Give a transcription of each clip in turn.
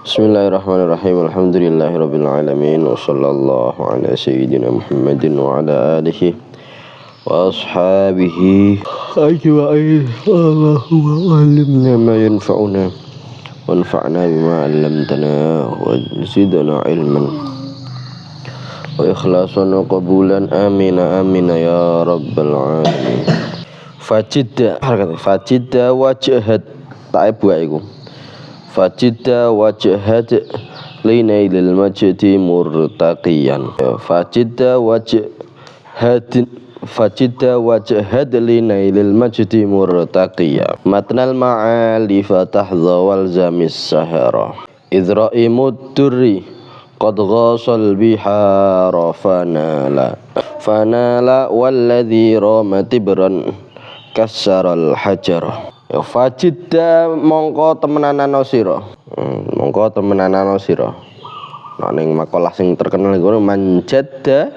Bismillahirrahmanirrahim. Alhamdulillahirabbil alamin wa sallallahu ala sayyidina Muhammadin wa ala alihi wa ashabihi ajma'in. Allahumma 'allimna ma yanfa'una wanfa'na bima 'allamtana wa zidna 'ilman wa ikhlasan wa qabulan. Amin amin ya rabbal alamin. Fajidda wajhat ta'ib iku. Fajidda wajhat linailil majdi murtaqiyan. Fajidda wajhat linailil majdi murtaqiyan. Matnal ma'ali fatahza wal zamis sahara. Idra'imud durri qad ghasal bihara fanala walladhi rama tibran kassaral hajar. Ya fajidda mongko temenanan sira. Nek ning makalah sing terkenal iku manjadda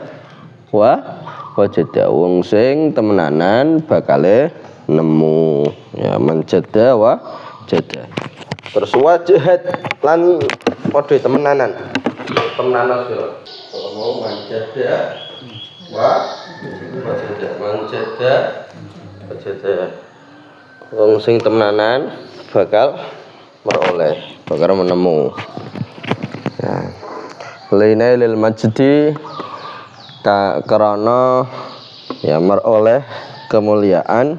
wajadda, wong sing temenanan bakale nemu. Ya manjadda wajadda. Terus wajhat lan padha temenanan sira. Mau manjadda wajadda. Wong sing temenanan bakal meroleh, bakal menemu. Ya. Linailil majdi karena ya meroleh kemuliaan.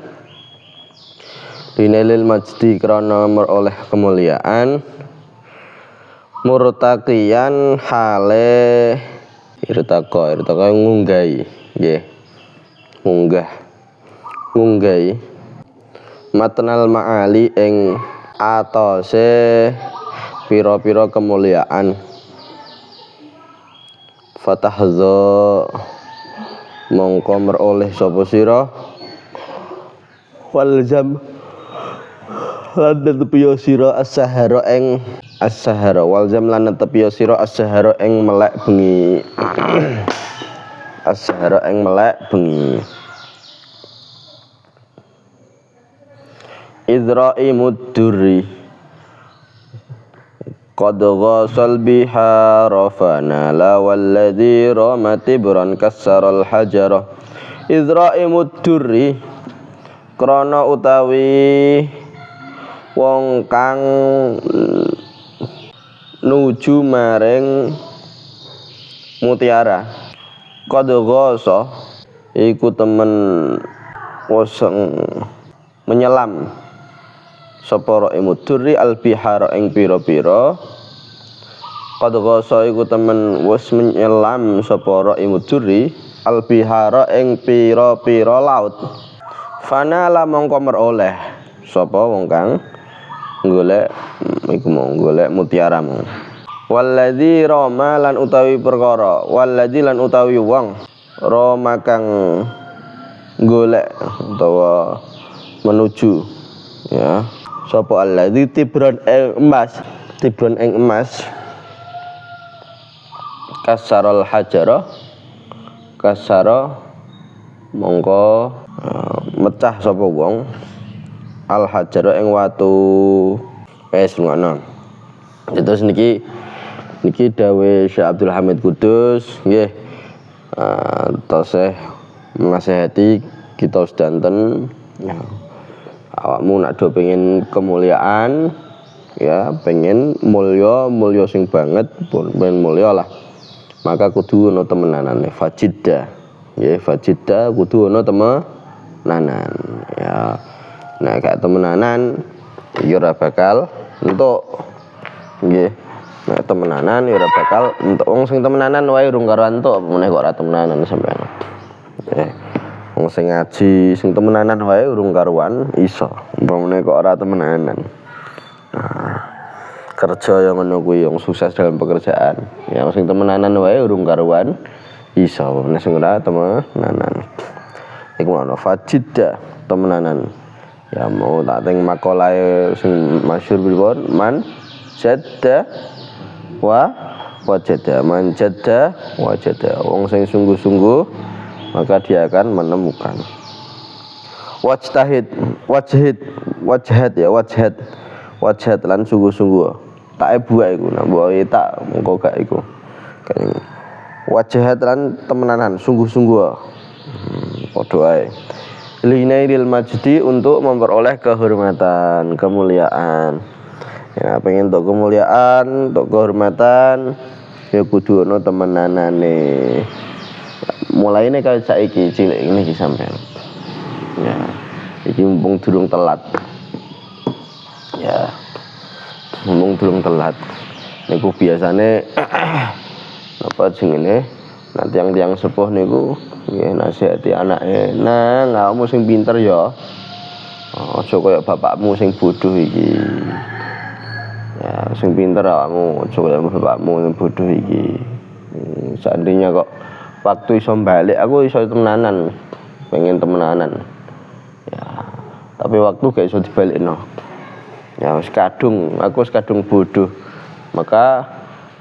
Linailil majdi karena meroleh kemuliaan. Murtaqiyan hale irtaqa ngunggahi, nggih. Ngunggahi matnal ma'ali ing atase pira-pira kemuliaan. Fatahza mongko meroleh sapa sira walzam lan tepiyo sira as-sahara ing as-sahara. Walzam lan tepiyo sira as-sahara ing melek bengi. As-sahara ing melek bengi. Idra'imud durri qad ghasal bihara fanala walladhi rama tibran kassaral hajara. Idra'imud durri krana utawi wong kang nuju maring mutiara. Qad ghasa iku temen woseng menyelam sapa ra'imud durri al-bihara ing pira-pira. Qad ghasa iku temen wis menyelam sapa ra'imud durri al-bihara ing pira-pira laut. Fanala mongko meroleh sapa wong kang golek iku mau golek mutiara mau. Walladzi rama lan utawi perkara, walladzi lan utawi wong rama kang golek utawa menuju ya. Sapa alladzi tibran ing emas kassaral hajara kassara mongko mecah sapa wong al hajara ing watu. Ngono. Terus niki dawuh Syekh Abdul Hamid Kudus nggih, tasih menasihati kita sedanten ya. Awakmu nak do pengen kemuliaan ya, pengen mulya sing banget pun pengen mulya lah, maka kudu ana temenanane. Fajidda nggih, fajidda kudu ana temenanan ya. Nek gak temenanan ya ora bakal entuk nggih. Nek temenanan ya ora bakal entuk. Wong sing temenanan wae urung karo entuk, apa meneh kok ora temenanan sampeyan. Wong sing ngaji sing temenanan wae urung karuan iso, umpamane kok ora temenanan. Kerja yang ngono kuwi yang sukses dalam pekerjaan. Ya sing temenanan wae urung karuan iso, umpamane sing ora temenanan. Iku ana fajidda temenanan. Ya mau tak teng makalahe sing masyhur pripun? Man jadda wajada. Man jadda wajada. Wong sing sungguh-sungguh maka dia akan menemukan. Wajhat lan sungguh-sungguh. tak buak iku nak mbok tak mengko gak iku wajahat lan temenanan sungguh-sungguh padha ae linairil majdi untuk memperoleh kehormatan kemuliaan ya pengen untuk kemuliaan untuk kehormatan ya kudu ono temenanane mulaine kaya saiki cilik ngene iki sampean ya iki mumpung durung telat ya mumpung durung telat niku biasane apa jenenge nah tiang-tiang sepuh niku nggih nasihati anake nang awakmu sing pinter ya aja kaya bapakmu sing bodoh iki ya sing pinter awakmu aja kaya bapakmu sing bodoh iki seandainya kok waktu iso balik aku iso temenanan pengen temenanan ya tapi waktu gak iso dibalikno ya wis kadung aku wis kadung bodoh maka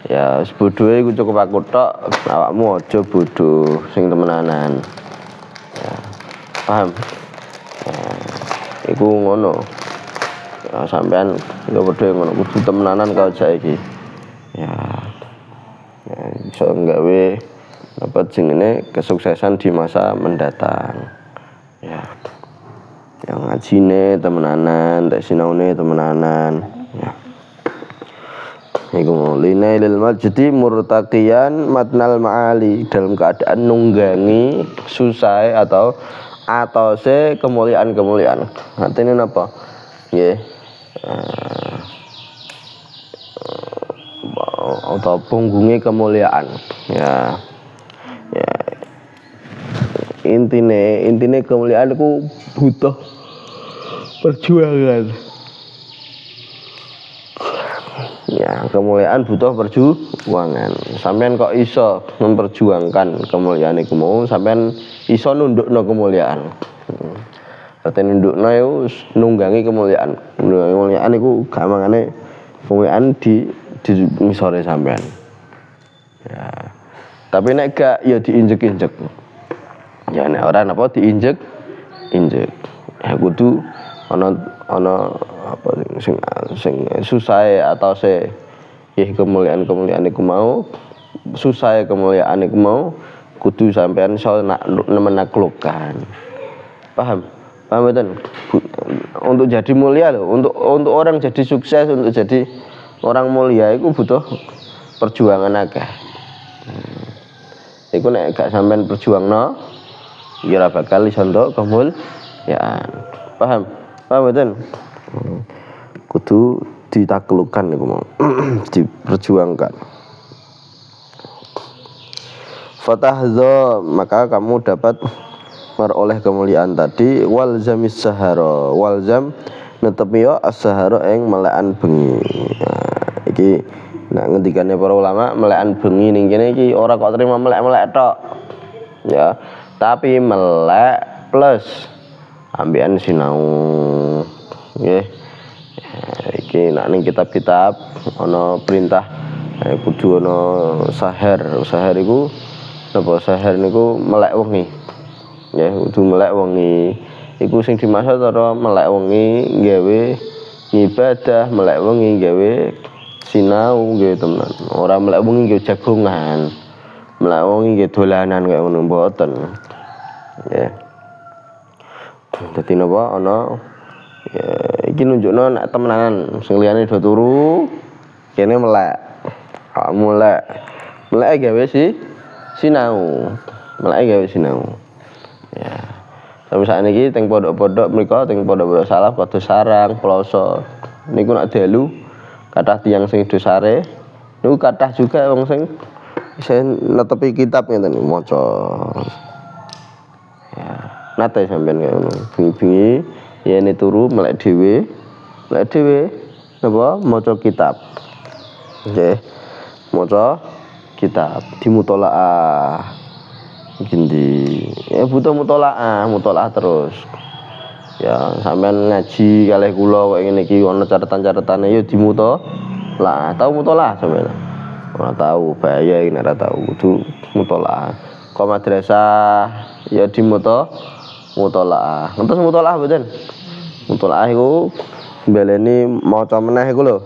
ya wis bodohe iku cukup aku tok awakmu aja bodoh sing temenanan ya paham ya, iku ngono ya sampean yo padha ngono kudu temenanan karo saiki ya iso nggawe apa jenenge kesuksesan di masa mendatang ya yang ngajine temenanan tak sinaune temenanan ya iku linailil majdi murtaqiyan matnal ma'ali dalam keadaan nunggangi susah atau atose kemuliaan-kemuliaan artine napa nggih atau punggungi kemuliaan ya intine kemuliaan itu butuh perjuangan ya kemuliaan butuh perjuangan sampean kok iso memperjuangkan kemuliaan iku mau sampean iso nundukno kemuliaan artine nundukno iku nunggangi kemuliaan iku gampangane kemuliaan di ngisore sampean ya tapi nek gak ya diinjek-injek ya nek ora napa diinjek ya kudu ana apa sing susah atau kemuliaan iku mau susah kemuliaan iku mau kudu sampean iso menaklukkan paham betul untuk jadi mulia loh untuk orang jadi sukses untuk jadi orang mulia itu butuh perjuangan akeh iku nek gak sampean perjuangno ya ora bakal iso entuk kemuliaan paham betul kudu ditaklukkan iku mau diperjuangkan fatahza maka kamu dapat meroleh kemuliaan tadi walzamis sahara walzam netepi yo as-sahara ing melekan bengi iki nek ngendikane para ulama melekan bengi ning kene iki ora kok terima melek-melek tok ya tapi melek plus ambekan sinau nggih iki nek ning kitab-kitab ana perintah kudu ana sahar iku napa sahar niku melek wengi ya kudu melek wengi iku sing dimaksud karo melek wengi gawe ibadah melek wengi gawe sinau nggih tenan ora melek wengi nggih jagongan melek wengi nggih dolanan kaya ngono mboten ya dadi napa ana ya iki nunjukno nek temenanan sing liyane do turu kene melek melek gawe sinau melek gawe sinau ya sampe sakniki teng pondok-pondok mriku teng pondok-pondok salaf padha sarang ploso niku nek dalu kathah tiyang sing dosare niku kathah juga wong sing netepi kitab ngeten maca ya nate sampeyan kaya ngono bengi-bengi yene turu melek dhewe napa maca kitab nggih maca kitab dimutolaah gindi ya butuh mutolaah terus ya sampean ngaji kalih kula kok ngene iki ana catatan-catatane ya dimutolaah tau mutolaah sampean ora tau bahaya iki nek ora tau kudu mutolaah kok madrasah ya mutolaah ngentos mutolaah mboten mutolaah iku mbeleni maca meneh iku lho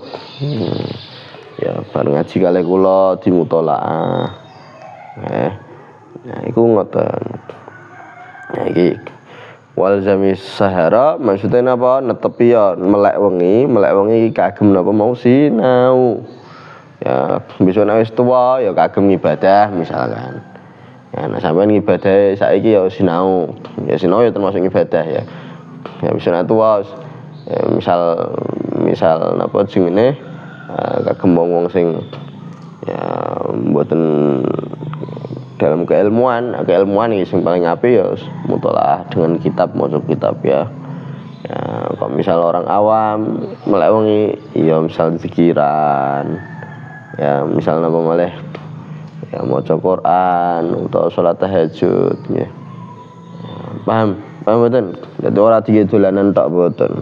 ya bareng ngaji kalih kula dimutolaah. Nah iku ngoten. Nah iki walzamis sahara maksudnya napa netepi ya melek wengi kagem napa mau sinau. Ya bisa nek wis tuwa ya kagem ibadah misalkan. Ya nek sampean ibadah saiki ya sinau. Ya sinau ya termasuk ibadah ya. Ya bisa nek tuwa ya, misal napa jenenge kagem wong sing ya mboten dalam keilmuan iki sing paling apik ya mutolaah dengan kitab, maca kitab ya. Ya kok misal orang awam melek wengi ya misal zikiran. Ya misal napa malih ya maca Quran utawa salat tahajud ya. Paham mboten? Dadi ora dolanan tok mboten.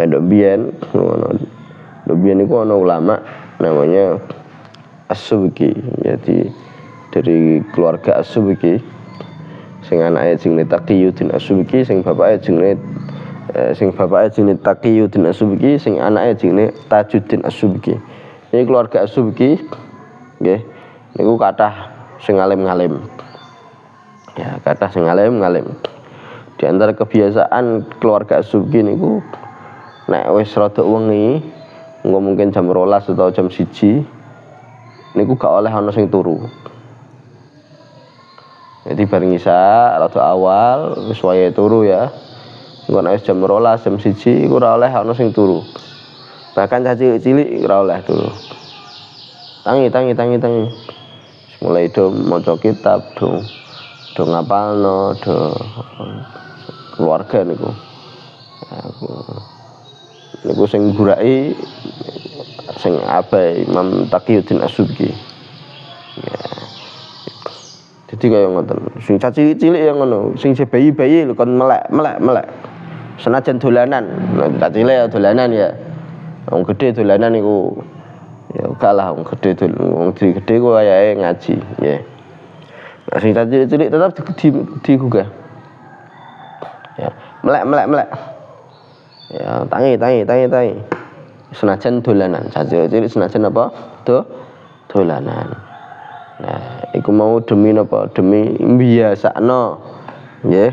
Ya ndok biyen ngono. Ndok biyen iku ana ulama namanya As-Subki. Jadi dari keluarga As-Subki sing anake jenenge Taqiyuddin As-Subki sing bapake jenenge Taqiyuddin As-Subki sing anake jenenge Tajuddin As-Subki. Ini keluarga As-Subki nggih niku kathah sing alim-alim. Ya, kathah sing alim-alim. Di antara kebiasaan keluarga As-Subki niku nek wis rada wengi, engko mungkin jam 12 atau jam 1 niku gak oleh ana sing turu. Jadi bareng isya rada awal wis wayahe turu ya. Engko nek jam 12 jam 1 iku ora oleh ana sing turu. Bahkan caci cilik ora oleh turu. Tangi. Mulai do maca kitab, do ngapalno, do keluarga niku. Niku sing buraki sing abai Imam Taqiyuddin As-Subki. Ya. Jadi kaya ngoten. Sing caci cilik ya ngono, sing bayi-bayi lho kon melek. Senajan dolanan, caci cilik ya dolanan ya. Wong gedhe dolanan niku ya kalah wong gedhe wong gede ku wayahe ngaji nggih. Nek sing cilik tetap digugah. Ya, melek. Ya, tangi. Senajan dolanan, caci cilik senajan apa? Dolanan. Nah, iku mau demi napa? Demi mbiasakno. Nggih,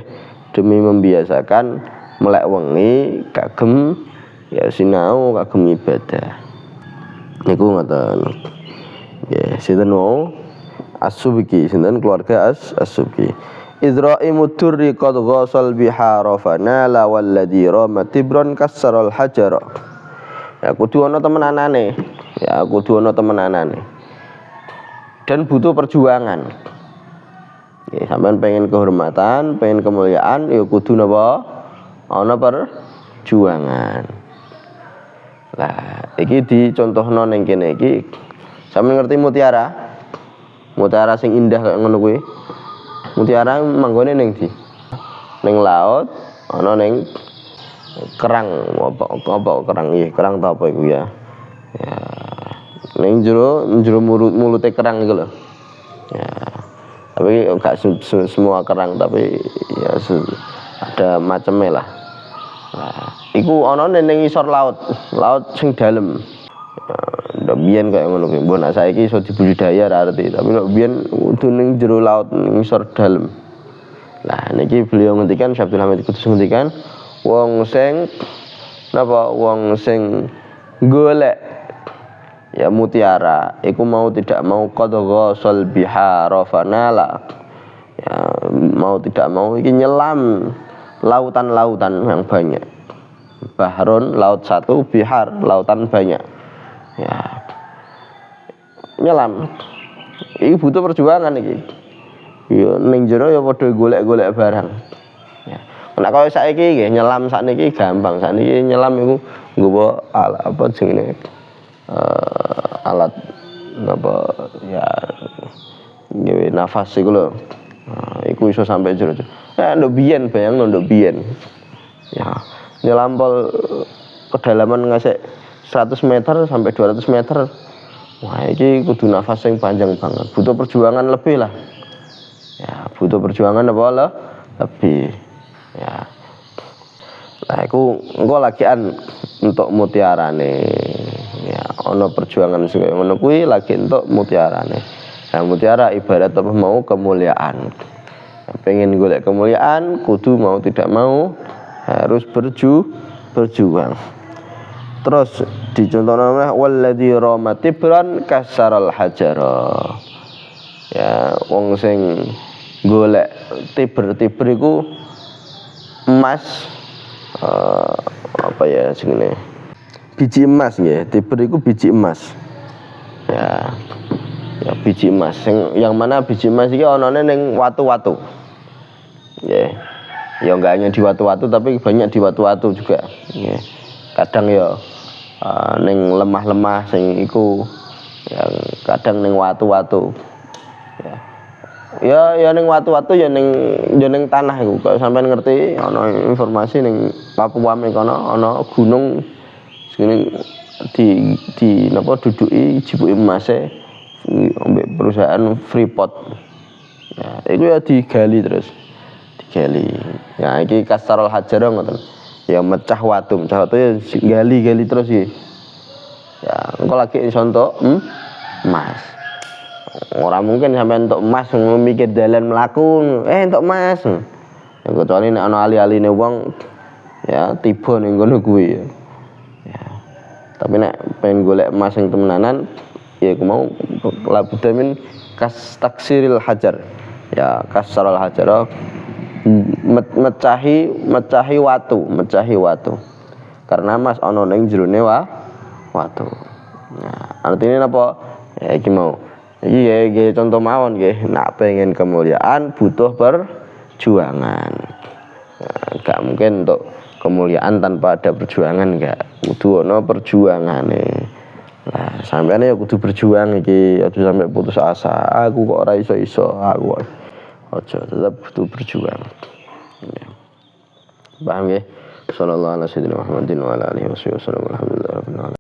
demi membiasakan melek wengi kagem ya sinau kagem ibadah. Niku ngoten. Nggih, sinten wau As-Subki, sinten keluarga As-Subki. Idra'imud durri qad ghasal bihara fanala walladhi rama tibran kassaral hajara. Ya kudu ana temenanane. Dan butuh perjuangan. Ya sampean pengen kehormatan, pengen kemuliaan ya kudu napa? Ana perjuangan. Lah, iki dicontohno ning kene iki. Sampeyan ngerti mutiara? Mutiara sing indah kaya ngono kuwi. Mutiara manggone ning ndi? Ning laut, ana ning kerang, apa kerang iki? Kerang ta apa iku ya? Ya. Ning jero mulute kerang iku lho. Ya. Tapi enggak semua kerang tapi ya ada macamnya lah. Nah, iku ana ning isor laut sing dalem. Ndak biyen kaya ngono kuwi. Mbok nek saiki iso dibudidaya ra arti, tapi nek biyen kudu ning jero laut ning isor dalem. Lah niki beliau ngendikan Syekh Abdul Hamid Qudus ngendikan wong sing golek ya mutiara iku mau tidak mau qad ghasal bihara fanala. Ya mau tidak mau iki nyelam lautan-lautan yang banyak. Bahrun laut satu, bihar lautan banyak. Ya. Nyelam. Iki butuh perjuangan iki. Ya ning jero ya padha golek-golek barang. Ya. Nek kaya saiki nggih nyelam sakniki gampang. Sakniki nyelam iku nggawa apa jenenge? Alat apa ya gawe nafas iku lho. Nah, iku iso sampai jero. Ndok biyen bayangno ndok biyen. Ya, nyelam pol kedalaman ngasih 100 meter sampai 200 meter. Wah, iki kudu nafas yang panjang banget. Butuh perjuangan lebih lah. Ya, butuh perjuangan apa lah? Lebih. Ya. Lah iku engko lagian untuk mutiarane. Ya, ana perjuangan sing kaya ngono kuwi lagi entuk mutiarane. Nah, mutiara ibarat apa mau kemuliaan. Pengen golek kemuliaan kudu mau tidak mau harus berjuang. Terus dicontohna walladzi rama tibran kasaral hajara. Ya, wong sing golek tiber iku emas apa ya jenenge? Biji emas nggih, tiber iku biji emas. Ya. Ya biji emas yang mana biji emas iki anane ning watu-watu. Nggih. Ya enggak hanya di watu-watu tapi banyak di watu-watu juga. Nggih. Kadang ya ning lemah-lemah sing iku yang kadang ning watu-watu. Ya ning watu-watu ya ning tanah iku. Kok sampean ngerti ana informasi ning Papua mengkono ana gunung sing di napa duduki jibuke emase ambek perusahaan Freeport. Ya, itu ya digali terus. Ya iki kasarul hajar ngoten. Ya mecah watu ya gali terus iki. Ya, engko lagi iso entuk emas. Ora mungkin sampean entuk emas mikir dalan mlaku, entuk emas. Ya kecuali nek ana ali-aline wong ya tiba ning ngono kuwi. Ya. Tapi nek pengen golek emas sing temenanan ya aku mau labudamin taksiril hajar. Ya kasarul hajar mecahi watu. Karena emas ana ning jerone watu. Nah, artinya apa? Ya iki mau. Iki contoh mawon nggih, nek pengen kemuliaan butuh perjuangan. Nah, gak mungkin untuk kemuliaan tanpa ada perjuangan, enggak. Kudu ana perjuangane. Nah, sampeyan ya kudu berjuang iki, aja sampai putus asa. Aku kok ora iso-iso, aku aja tetap butuh berjuang. Ya. Paham nggih? Sallallahu alaihi wasallam Muhammadin wa ala alihi wasallam. Alhamdulillah rabbil alamin.